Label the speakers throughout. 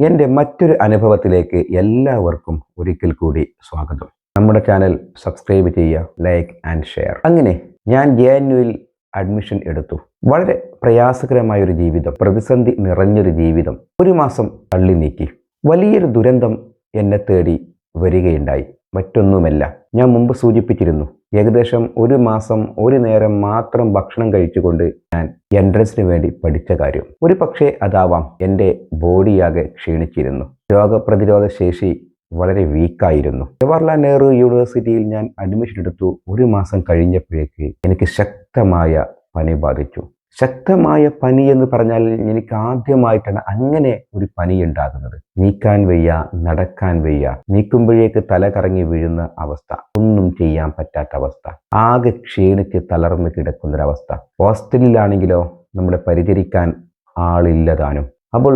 Speaker 1: എൻ്റെ മറ്റൊരു അനുഭവത്തിലേക്ക് എല്ലാവർക്കും ഒരിക്കൽ കൂടി സ്വാഗതം. നമ്മുടെ ചാനൽ സബ്സ്ക്രൈബ് ചെയ്യുക, ലൈക്ക് ആൻഡ് ഷെയർ. അങ്ങനെ ഞാൻ JNUവിൽ അഡ്മിഷൻ എടുത്തു. വളരെ പ്രയാസകരമായൊരു ജീവിതം, പ്രതിസന്ധി നിറഞ്ഞൊരു ജീവിതം ഒരു മാസം തള്ളി നീക്കി. വലിയൊരു ദുരന്തം എന്നെ തേടി വരികയുണ്ടായി. മറ്റൊന്നുമല്ല, ഞാൻ മുമ്പ് സൂചിപ്പിച്ചിരുന്നു, ഏകദേശം ഒരു മാസം ഒരു നേരം മാത്രം ഭക്ഷണം കഴിച്ചുകൊണ്ട് ഞാൻ എൻട്രൻസിന് വേണ്ടി പഠിച്ച കാര്യം. ഒരു പക്ഷേ അതാവാം എൻ്റെ ബോഡിയാകെ ക്ഷീണിച്ചിരുന്നു. രോഗപ്രതിരോധ ശേഷി വളരെ വീക്കായിരുന്നു. ജവഹർലാൽ നെഹ്റു യൂണിവേഴ്സിറ്റിയിൽ ഞാൻ അഡ്മിഷൻ എടുത്തു. ഒരു മാസം കഴിഞ്ഞപ്പോഴേക്ക് എനിക്ക് ശക്തമായ പനി ബാധിച്ചു. ശക്തമായ പനി എന്ന് പറഞ്ഞാൽ എനിക്ക് ആദ്യമായിട്ടാണ് അങ്ങനെ ഒരു പനി ഉണ്ടാകുന്നത്. നീക്കാൻ വയ്യ, നടക്കാൻ വയ്യ, നീക്കുമ്പോഴേക്ക് തല കറങ്ങി വീഴുന്ന അവസ്ഥ, ഒന്നും ചെയ്യാൻ പറ്റാത്ത അവസ്ഥ, ആകെ ക്ഷീണിച്ച് തളർന്ന് കിടക്കുന്നൊരവസ്ഥ. ഹോസ്റ്റലിലാണെങ്കിലോ നമ്മളെ പരിചരിക്കാൻ ആളില്ലതാനും. അപ്പോൾ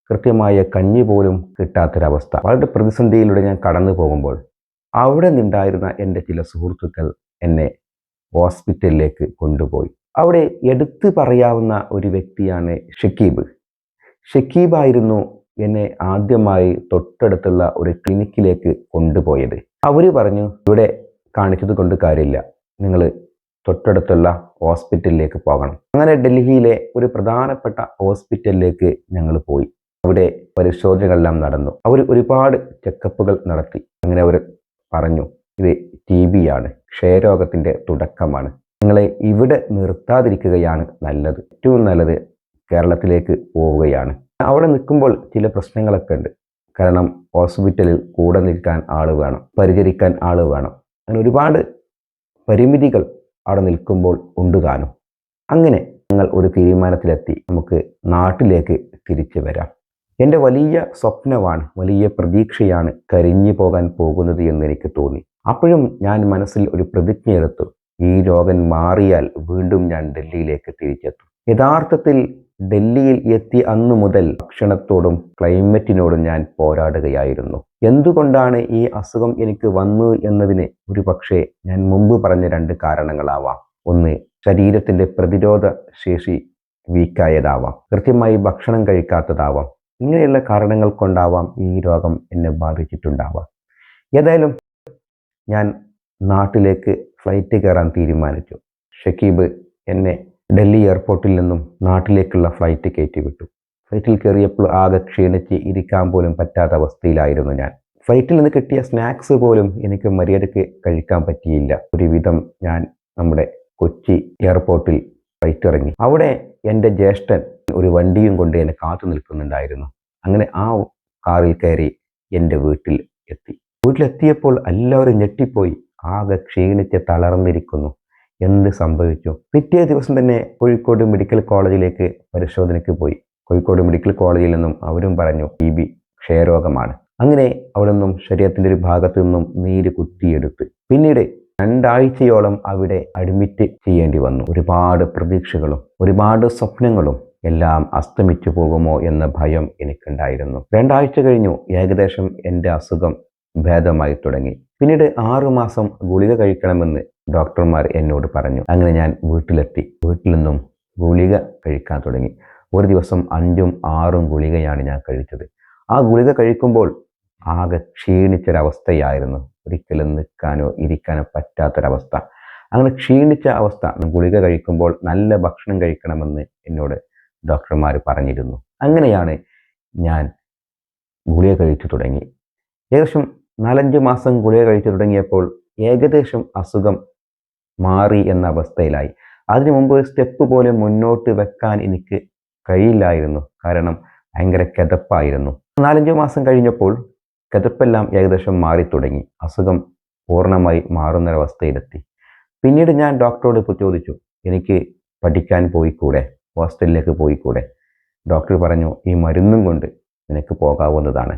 Speaker 1: കൃത്യമായ കഞ്ഞി പോലും കിട്ടാത്തൊരവസ്ഥ. വളരെ പ്രതിസന്ധിയിലൂടെ ഞാൻ കടന്നു പോകുമ്പോൾ അവിടെ നിന്നുണ്ടായിരുന്ന എൻ്റെ ചില സുഹൃത്തുക്കൾ എന്നെ ഹോസ്പിറ്റലിലേക്ക് കൊണ്ടുപോയി. അവിടെ എടുത്തു പറയാവുന്ന ഒരു വ്യക്തിയാണ് ഷക്കീബ്. ഷക്കീബായിരുന്നു എന്നെ ആദ്യമായി തൊട്ടടുത്തുള്ള ഒരു ക്ലിനിക്കിലേക്ക് കൊണ്ടുപോയത്. അവർ പറഞ്ഞു, ഇവിടെ കാണിച്ചത് കൊണ്ട് കാര്യമില്ല, നിങ്ങൾ തൊട്ടടുത്തുള്ള ഹോസ്പിറ്റലിലേക്ക് പോകണം. അങ്ങനെ ഡൽഹിയിലെ ഒരു പ്രധാനപ്പെട്ട ഹോസ്പിറ്റലിലേക്ക് ഞങ്ങൾ പോയി. അവിടെ പരിശോധനകളെല്ലാം നടന്നു. അവർ ഒരുപാട് ചെക്കപ്പുകൾ നടത്തി. അങ്ങനെ അവർ പറഞ്ഞു, ഇത് TB ആണ്, ക്ഷയരോഗത്തിൻ്റെ തുടക്കമാണ്, നിങ്ങളെ ഇവിടെ നിർത്താതിരിക്കുകയാണ് നല്ലത്, ഏറ്റവും നല്ലത് കേരളത്തിലേക്ക് പോവുകയാണ്. അവിടെ നിൽക്കുമ്പോൾ ചില പ്രശ്നങ്ങളൊക്കെ ഉണ്ട്. കാരണം ഹോസ്പിറ്റലിൽ കൂടെ നിൽക്കാൻ ആൾ വേണം, പരിചരിക്കാൻ ആൾ വേണം, അങ്ങനെ ഒരുപാട് പരിമിതികൾ അവിടെ നിൽക്കുമ്പോൾ ഉണ്ട് താനും. അങ്ങനെ ഞങ്ങൾ ഒരു തീരുമാനത്തിലെത്തി, നമുക്ക് നാട്ടിലേക്ക് തിരിച്ചു വരാം. എൻ്റെ വലിയ സ്വപ്നമാണ്, വലിയ പ്രതീക്ഷയാണ് കരിഞ്ഞു പോകാൻ പോകുന്നത് എന്ന് എനിക്ക് തോന്നി. അപ്പോഴും ഞാൻ മനസ്സിൽ ഒരു പ്രതിജ്ഞ എടുത്തു, ഈ രോഗം മാറിയാൽ വീണ്ടും ഞാൻ ഡൽഹിയിലേക്ക് തിരിച്ചെത്തും. യഥാർത്ഥത്തിൽ ഡൽഹിയിൽ എത്തി അന്നു മുതൽ ഭക്ഷണത്തോടും ക്ലൈമറ്റിനോടും ഞാൻ പോരാടുകയായിരുന്നു. എന്തുകൊണ്ടാണ് ഈ അസുഖം എനിക്ക് വന്നു എന്നതിന് ഒരു പക്ഷേ ഞാൻ മുമ്പ് പറഞ്ഞ 2 കാരണങ്ങളാവാം. ഒന്ന്, ശരീരത്തിൻ്റെ പ്രതിരോധ ശേഷി വീക്കായതാവാം, കൃത്യമായി ഭക്ഷണം കഴിക്കാത്തതാവാം. ഇങ്ങനെയുള്ള കാരണങ്ങൾ കൊണ്ടാവാം ഈ രോഗം എന്നെ ബാധിച്ചിട്ടുണ്ടാവാം. ഏതായാലും ഞാൻ നാട്ടിലേക്ക് ഫ്ലൈറ്റ് കയറാൻ തീരുമാനിച്ചു. ഷക്കീബ് എന്നെ ഡൽഹി എയർപോർട്ടിൽ നിന്നും നാട്ടിലേക്കുള്ള ഫ്ലൈറ്റ് കയറ്റി വിട്ടു. ഫ്ലൈറ്റിൽ കയറിയപ്പോൾ ആകെ ക്ഷീണിച്ച് ഇരിക്കാൻ പോലും പറ്റാത്ത അവസ്ഥയിലായിരുന്നു ഞാൻ. ഫ്ലൈറ്റിൽ നിന്ന് കിട്ടിയ സ്നാക്സ് പോലും എനിക്ക് മര്യാദയ്ക്ക് കഴിക്കാൻ പറ്റിയില്ല. ഒരുവിധം ഞാൻ നമ്മുടെ കൊച്ചി എയർപോർട്ടിൽ ഫ്ലൈറ്റ് ഇറങ്ങി. അവിടെ എൻ്റെ ജ്യേഷ്ഠൻ ഒരു വണ്ടിയും കൊണ്ട് എന്നെ കാത്തു നിൽക്കുന്നുണ്ടായിരുന്നു. അങ്ങനെ ആ കാറിൽ കയറി എൻ്റെ വീട്ടിൽ എത്തി. വീട്ടിലെത്തിയപ്പോൾ എല്ലാവരും ഞെട്ടിപ്പോയി, ആകെ ക്ഷീണിച്ച് തളർന്നിരിക്കുന്നു, എന്ത് സംഭവിച്ചു? പിറ്റേ ദിവസം തന്നെ കോഴിക്കോട് മെഡിക്കൽ കോളേജിലേക്ക് പരിശോധനയ്ക്ക് പോയി. കോഴിക്കോട് മെഡിക്കൽ കോളേജിൽ നിന്നും അവരും പറഞ്ഞു TB ക്ഷയരോഗമാണ്. അങ്ങനെ അവിടെ നിന്നും ശരീരത്തിൻ്റെ ഒരു ഭാഗത്തു നിന്നും നീര് കുത്തിയെടുത്ത് പിന്നീട് 2 ആഴ്ചയോളം അവിടെ അഡ്മിറ്റ് ചെയ്യേണ്ടി വന്നു. ഒരുപാട് പ്രതീക്ഷകളും ഒരുപാട് സ്വപ്നങ്ങളും എല്ലാം അസ്തമിച്ചു പോകുമോ എന്ന ഭയം എനിക്കുണ്ടായിരുന്നു. 2 ആഴ്ച കഴിഞ്ഞു. ഏകദേശം എൻ്റെ അസുഖം ഭേദമായി തുടങ്ങി. പിന്നീട് 6 മാസം ഗുളിക കഴിക്കണമെന്ന് ഡോക്ടർമാർ എന്നോട് പറഞ്ഞു. അങ്ങനെ ഞാൻ വീട്ടിലെത്തി. വീട്ടിൽ നിന്നും ഗുളിക കഴിക്കാൻ തുടങ്ങി. ഒരു ദിവസം 5ഉം 6ഉം ഗുളികയാണ് ഞാൻ കഴിച്ചത്. ആ ഗുളിക കഴിക്കുമ്പോൾ ആകെ ക്ഷീണിച്ചൊരവസ്ഥയായിരുന്നു. ഒരിക്കലും നിൽക്കാനോ ഇരിക്കാനോ പറ്റാത്തൊരവസ്ഥ. അങ്ങനെ ക്ഷീണിച്ച അവസ്ഥ. ഗുളിക കഴിക്കുമ്പോൾ നല്ല ഭക്ഷണം കഴിക്കണമെന്ന് എന്നോട് ഡോക്ടർമാർ പറഞ്ഞിരുന്നു. അങ്ങനെയാണ് ഞാൻ ഗുളിക കഴിച്ചു തുടങ്ങി. ഏകദേശം 4-5 മാസം ഗുളിക കഴിച്ചു തുടങ്ങിയപ്പോൾ ഏകദേശം അസുഖം മാറി എന്ന അവസ്ഥയിലായി. അതിനു മുമ്പ് സ്റ്റെപ്പ് പോലും മുന്നോട്ട് വെക്കാൻ എനിക്ക് കഴിയില്ലായിരുന്നു. കാരണം ഭയങ്കര കിതപ്പായിരുന്നു. 4-5 മാസം കഴിഞ്ഞപ്പോൾ കിതപ്പെല്ലാം ഏകദേശം മാറി തുടങ്ങി. അസുഖം പൂർണ്ണമായി മാറുന്നൊരവസ്ഥയിലെത്തി. പിന്നീട് ഞാൻ ഡോക്ടറോട് ചോദിച്ചു, എനിക്ക് പഠിക്കാൻ പോയിക്കൂടെ, ഹോസ്റ്റലിലേക്ക് പോയിക്കൂടെ? ഡോക്ടർ പറഞ്ഞു, ഈ മരുന്നും കൊണ്ട് നിനക്ക് പോകാവുന്നതാണ്.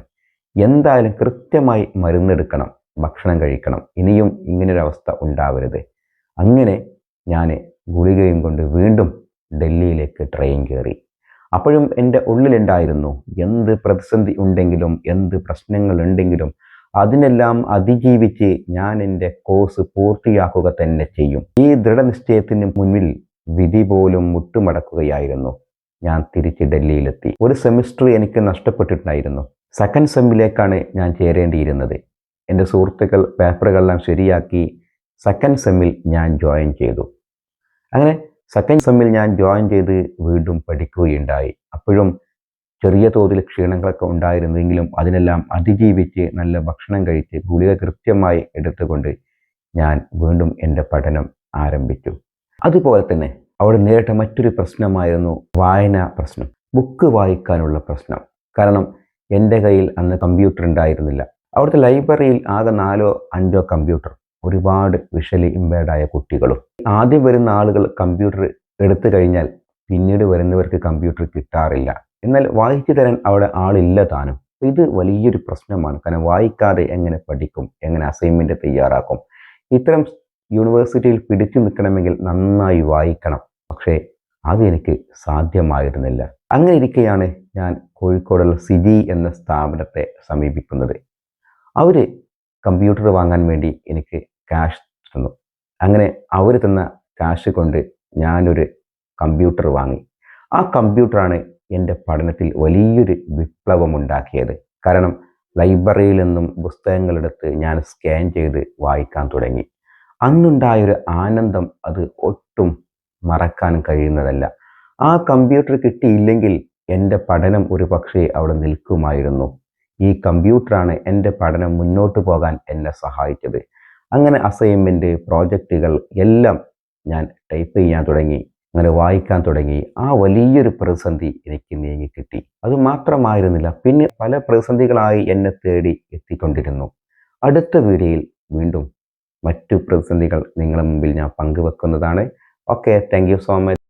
Speaker 1: എന്തായാലും കൃത്യമായി മരുന്നെടുക്കണം, ഭക്ഷണം കഴിക്കണം, ഇനിയും ഇങ്ങനൊരവസ്ഥ ഉണ്ടാവരുത്. അങ്ങനെ ഞാൻ ഗുളികയും കൊണ്ട് വീണ്ടും ഡൽഹിയിലേക്ക് ട്രെയിൻ കയറി. അപ്പോഴും എൻ്റെ ഉള്ളിലുണ്ടായിരുന്നു, എന്ത് പ്രതിസന്ധി ഉണ്ടെങ്കിലും എന്ത് പ്രശ്നങ്ങളുണ്ടെങ്കിലും അതിനെല്ലാം അതിജീവിച്ച് ഞാൻ എൻ്റെ കോഴ്സ് പൂർത്തിയാക്കുക തന്നെ ചെയ്യും. ഈ ദൃഢനിശ്ചയത്തിന് മുന്നിൽ വിധി പോലും മുട്ടുമടക്കുകയായിരുന്നു. ഞാൻ തിരിച്ച് ഡൽഹിയിലെത്തി. ഒരു സെമിസ്റ്റർ എനിക്ക് നഷ്ടപ്പെട്ടിട്ടുണ്ടായിരുന്നു. സെക്കൻഡ് സെമ്മിലേക്കാണ് ഞാൻ ചേരേണ്ടിയിരുന്നത്. എൻ്റെ സുഹൃത്തുക്കൾ പേപ്പറുകളെല്ലാം ശരിയാക്കി സെക്കൻഡ് സെമ്മിൽ ഞാൻ ജോയിൻ ചെയ്തു. അങ്ങനെ സെക്കൻഡ് സെമ്മിൽ ഞാൻ ജോയിൻ ചെയ്ത് വീണ്ടും പഠിക്കുകയുണ്ടായി. അപ്പോഴും ചെറിയ തോതിൽ ക്ഷീണങ്ങളൊക്കെ ഉണ്ടായിരുന്നെങ്കിലും അതിനെല്ലാം അതിജീവിച്ച് നല്ല ഭക്ഷണം കഴിച്ച് ഗുളിക കൃത്യമായി എടുത്തുകൊണ്ട് ഞാൻ വീണ്ടും എൻ്റെ പഠനം ആരംഭിച്ചു. അതുപോലെ തന്നെ അവിടെ നേരിട്ട മറ്റൊരു പ്രശ്നമായിരുന്നു വായനാ പ്രശ്നം, ബുക്ക് വായിക്കാനുള്ള പ്രശ്നം. കാരണം എൻ്റെ കയ്യിൽ അന്ന് കമ്പ്യൂട്ടർ ഉണ്ടായിരുന്നില്ല. അവിടുത്തെ ലൈബ്രറിയിൽ ആകെ 4-5 കമ്പ്യൂട്ടർ, ഒരുപാട് വിഷ്വലി ഇമ്പയർഡായ കുട്ടികളും. ആദ്യം വരുന്ന ആളുകൾ കമ്പ്യൂട്ടർ എടുത്തു കഴിഞ്ഞാൽ പിന്നീട് വരുന്നവർക്ക് കമ്പ്യൂട്ടർ കിട്ടാറില്ല. എന്നാൽ വായിച്ചു തരാൻ അവിടെ ആളില്ല താനും. ഇത് വലിയൊരു പ്രശ്നമാണ്. കാരണം വായിക്കാതെ എങ്ങനെ പഠിക്കും, എങ്ങനെ അസൈൻമെൻറ്റ് തയ്യാറാക്കും? ഇത്തരം യൂണിവേഴ്സിറ്റിയിൽ പിടിച്ചു നിൽക്കണമെങ്കിൽ നന്നായി വായിക്കണം. പക്ഷേ അത് എനിക്ക് സാധ്യമായിരുന്നില്ല. അങ്ങനെ ഇരിക്കെയാണ് ഞാൻ കോഴിക്കോടുള്ള സിജി എന്ന സ്ഥാപനത്തെ സമീപിക്കുന്നത്. അവർ കമ്പ്യൂട്ടർ വാങ്ങാൻ വേണ്ടി എനിക്ക് ക്യാഷ് തന്നു. അങ്ങനെ അവർ തന്ന ക്യാഷ് കൊണ്ട് ഞാനൊരു കമ്പ്യൂട്ടർ വാങ്ങി. ആ കമ്പ്യൂട്ടറാണ് എൻ്റെ പഠനത്തിൽ വലിയൊരു വിപ്ലവമുണ്ടാക്കിയത്. കാരണം ലൈബ്രറിയിൽ നിന്നും പുസ്തകങ്ങളെടുത്ത് ഞാൻ സ്കാൻ ചെയ്ത് വായിക്കാൻ തുടങ്ങി. അന്നുണ്ടായൊരു ആനന്ദം അത് ഒട്ടും മറക്കാൻ കഴിയുന്നതല്ല. ആ കമ്പ്യൂട്ടർ കിട്ടിയില്ലെങ്കിൽ എൻ്റെ പഠനം ഒരു പക്ഷേ അവിടെ നിൽക്കുമായിരുന്നു. ഈ കമ്പ്യൂട്ടറാണ് എൻ്റെ പഠനം മുന്നോട്ട് പോകാൻ എന്നെ സഹായിച്ചത്. അങ്ങനെ അസൈൻമെൻറ്റ്, പ്രോജക്റ്റുകൾ എല്ലാം ഞാൻ ടൈപ്പ് ചെയ്യാൻ തുടങ്ങി, അങ്ങനെ വായിക്കാൻ തുടങ്ങി. ആ വലിയൊരു പ്രതിസന്ധി എനിക്ക് നീങ്ങിക്കിട്ടി. അതുമാത്രമായിരുന്നില്ല, പിന്നെ പല പ്രതിസന്ധികളായി എന്നെ തേടി എത്തിക്കൊണ്ടിരുന്നു. അടുത്ത വീഡിയോയിൽ വീണ്ടും മറ്റു പ്രതിസന്ധികൾ നിങ്ങളുടെ മുമ്പിൽ ഞാൻ പങ്കുവെക്കുന്നതാണ്. Okay, thank you so much.